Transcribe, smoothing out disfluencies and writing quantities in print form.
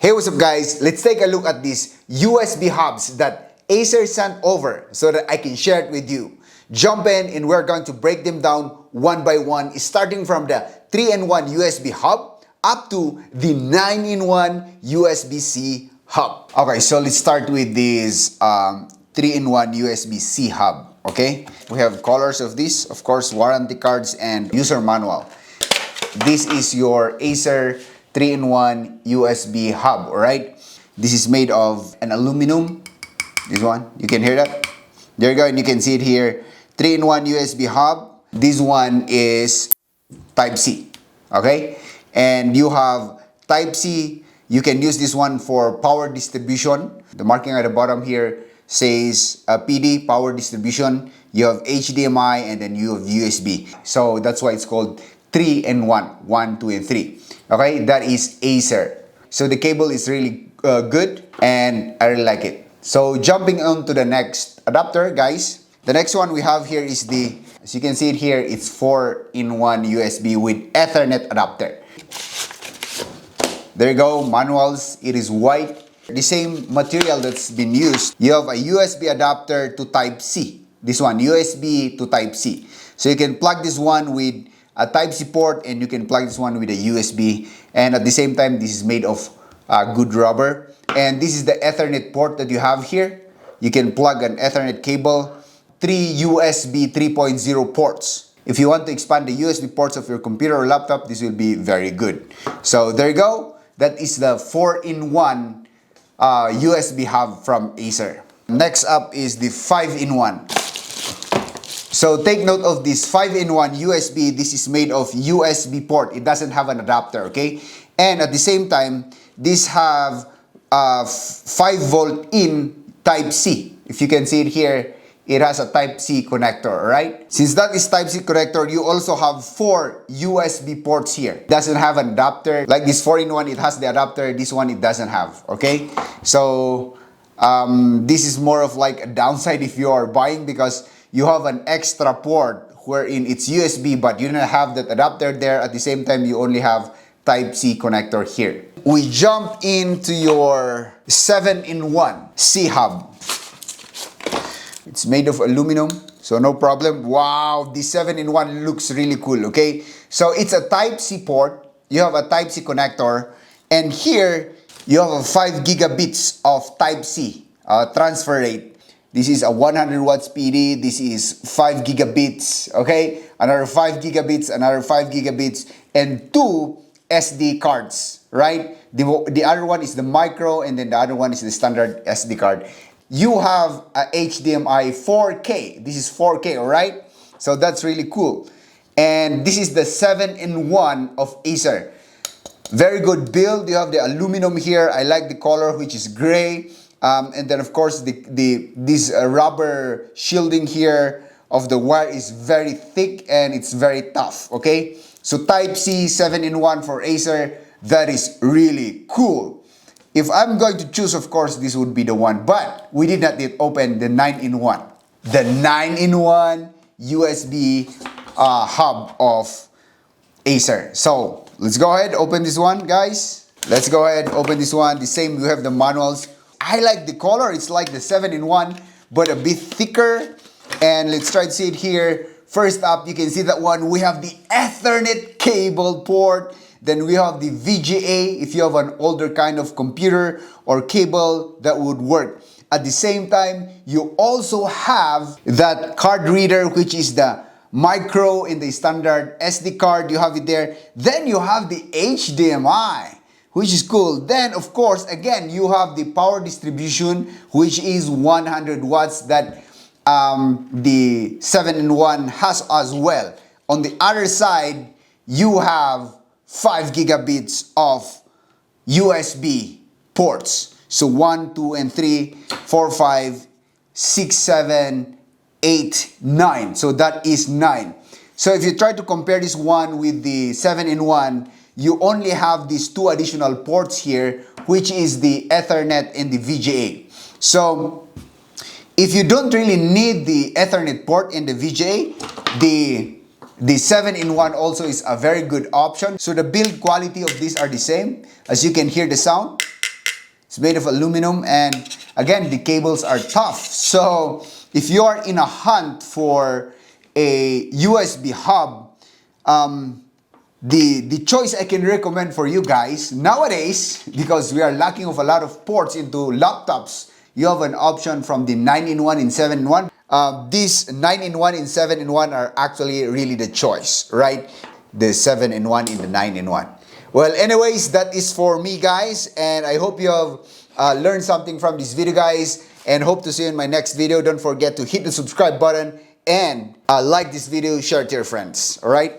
Hey, what's up guys? Let's take a look at these USB hubs that Acer sent over so that I can share it with you. Jump in and we're going to break them down one by one, starting from the 3-in-1 USB hub up to the 9-in-1 USB C hub. Okay, so let's start with this 3-in-1 USB C hub. Okay, we have colors of this, of course, warranty cards and user manual. This is your Acer 3-in-1 USB hub, alright? This is made of an aluminum. This one, you can hear that? There you go, and you can see it here. 3-in-1 USB hub. This one is Type-C, okay? And you have Type-C. You can use this one for power distribution. The marking at the bottom here says PD, power distribution. You have HDMI and then you have USB. So that's why it's called 3-in-1, 1, 2, and 3. Okay, that is Acer. So the cable is really good and I really like it. So jumping on to the next adapter, guys. The next one we have here is the, as you can see it here, it's 4-in-1 USB with Ethernet adapter. There you go, manuals, it is white. The same material that's been used. You have a USB adapter to Type-C. This one, USB to Type-C. So you can plug this one with a Type-C port and you can plug this one with a USB, and at the same time this is made of good rubber, and this is the Ethernet port that you have here. You can plug an Ethernet cable, 3 USB 3.0 ports. If you want to expand the USB ports of your computer or laptop, this will be very good. So there you go, that is the 4-in-1 USB hub from Acer. Next up is the 5-in-1. So take note of this 5-in-1 USB. This is made of USB port. It doesn't have an adapter, okay? And at the same time, this have 5-volt in Type-C. If you can see it here, it has a Type-C connector, alright? Since that is Type-C connector, you also have 4 USB ports here. It doesn't have an adapter. Like this 4-in-1, it has the adapter. This one, it doesn't have, okay? So this is more of like a downside if you are buying, because you have an extra port wherein it's USB, but you don't have that adapter there. At the same time, you only have Type-C connector here. We jump into your 7-in-1 C hub. It's made of aluminum, so no problem. Wow, the 7-in-1 looks really cool, okay? So it's a Type-C port. You have a Type-C connector, and here you have a 5 gigabits of Type-C transfer rate. This is a 100 watts PD. This is 5 gigabits, okay? Another 5 gigabits, another 5 gigabits, and 2 SD cards, right? The other one is the micro, and then the other one is the standard SD card. You have a HDMI 4K. This is 4K, alright? So that's really cool. And this is the 7-in-1 of Acer. Very good build. You have the aluminum here. I like the color, which is gray. And then of course this rubber shielding here of the wire is very thick and it's very tough, okay? So Type-C 7-in-1 for Acer, that is really cool. If I'm going to choose, of course, this would be the one, but we did not yet open the 9-in-1. The 9-in-1 USB hub of Acer. So let's go ahead, open this one, guys. Let's go ahead, open this one. The same, you have the manuals. I like the color. It's like the 7-in-1, but a bit thicker. And let's try to see it here. First up, you can see that one. We have the Ethernet cable port. Then we have the VGA. If you have an older kind of computer or cable, that would work. At the same time, you also have that card reader, which is the micro in the standard SD card. You have it there. Then you have the HDMI, which is cool. Then, of course, again, you have the power distribution, which is 100 watts that the 7-in-1 has as well. On the other side, you have 5 gigabits of USB ports. So 1, 2, and 3, 4, 5, 6, 7, 8, 9. So that is 9. So if you try to compare this one with the 7-in-1, you only have these 2 additional ports here, which is the Ethernet and the VGA. So if you don't really need the Ethernet port in the VGA, the The 7-in-1 also is a very good option. So the build quality of these are the same. As you can hear the sound. It's made of aluminum, and again, the cables are tough. So if you are in a hunt for a USB hub, the choice I can recommend for you guys nowadays, because we are lacking of a lot of ports into laptops, you have an option from the 9-in-1 and 7-in-1. These 9-in-1 and 7-in-1 are actually really the choice, right? The 7-in-1 and the 9-in-1. Well, anyways, that is for me, guys, and I hope you have learned something from this video, guys, and hope to see you in my next video. Don't forget to hit the subscribe button and like this video, share it to your friends, all right?